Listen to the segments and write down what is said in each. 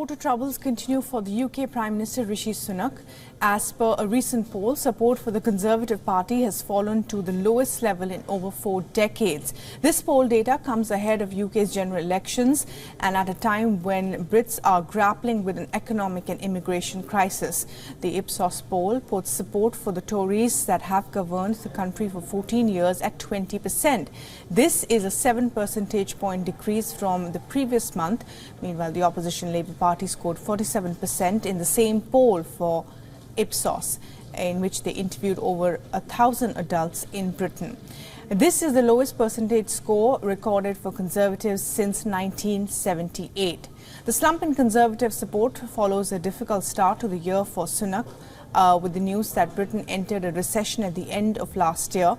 supporter troubles continue for the UK Prime Minister Rishi Sunak. As per a recent poll, support for the Conservative Party has fallen to the lowest level in over 4 decades. This poll data comes ahead of UK's general elections and at a time when Brits are grappling with an economic and immigration crisis. The Ipsos poll puts support for the Tories that have governed the country for 14 years at 20%. This is a 7 percentage point decrease from the previous month. Meanwhile, the opposition Labour Party scored 47% in the same poll for Ipsos, in which they interviewed over 1,000 adults in Britain. This is the lowest percentage score recorded for Conservatives since 1978. The slump in Conservative support follows a difficult start to the year for Sunak, with the news that Britain entered a recession at the end of last year.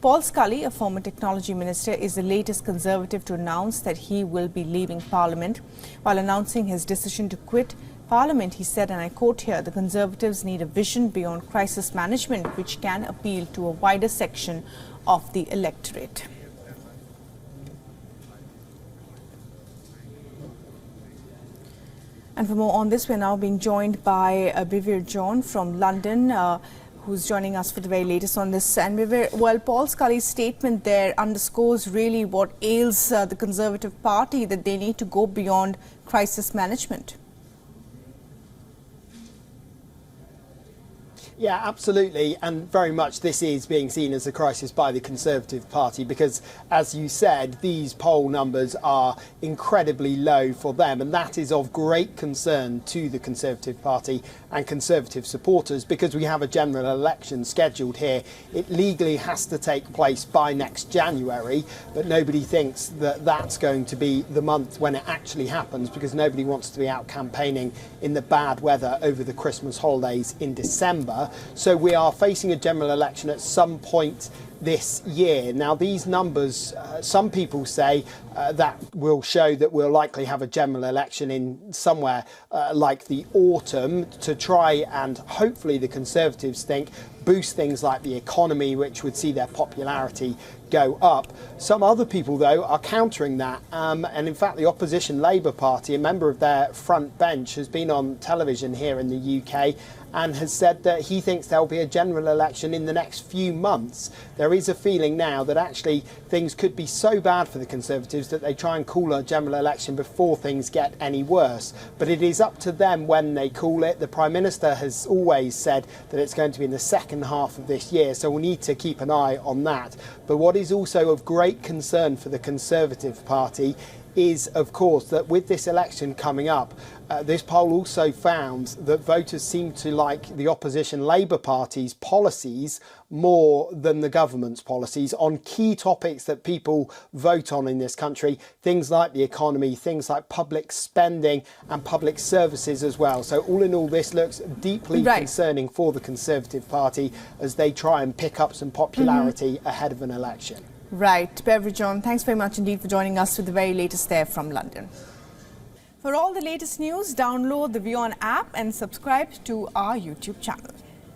Paul Scully, a former technology minister, is the latest Conservative to announce that he will be leaving Parliament. While announcing his decision to quit Parliament, he said, and I quote here, "The Conservatives need a vision beyond crisis management which can appeal to a wider section of the electorate." And for more on this, we're now being joined by Bivir John from London, who's joining us for the very latest on this. And well, Paul Scully's statement there underscores really what ails the Conservative Party, that they need to go beyond crisis management. Yeah, absolutely. And very much this is being seen as a crisis by the Conservative Party because, as you said, these poll numbers are incredibly low for them. And that is of great concern to the Conservative Party and Conservative supporters because we have a general election scheduled here. It legally has to take place by next January, but nobody thinks that that's going to be the month when it actually happens because nobody wants to be out campaigning in the bad weather over the Christmas holidays in December. So we are facing a general election at some point this year. Now, these numbers, some people say that will show that we'll likely have a general election in somewhere like the autumn to try and hopefully the Conservatives think boost things like the economy, which would see their popularity go up. Some other people, though, are countering that. And in fact, the opposition Labour Party, a member of their front bench, has been on television here in the UK and has said that he thinks there'll be a general election in the next few months. There is a feeling now that actually things could be so bad for the Conservatives that they try and call a general election before things get any worse. But it is up to them when they call it. The Prime Minister has always said that it's going to be in the second half of this year, so we need to keep an eye on that. But what is also of great concern for the Conservative Party is, of course, that with this election coming up, this poll also found that voters seem to like the opposition Labour Party's policies more than the government's policies on key topics that people vote on in this country, things like the economy, things like public spending and public services as well. So all in all, this looks deeply concerning for the Conservative Party as they try and pick up some popularity ahead of an election. Right. Bivir John, thanks very much indeed for joining us with the very latest there from London. For all the latest news, download the WION app and subscribe to our YouTube channel.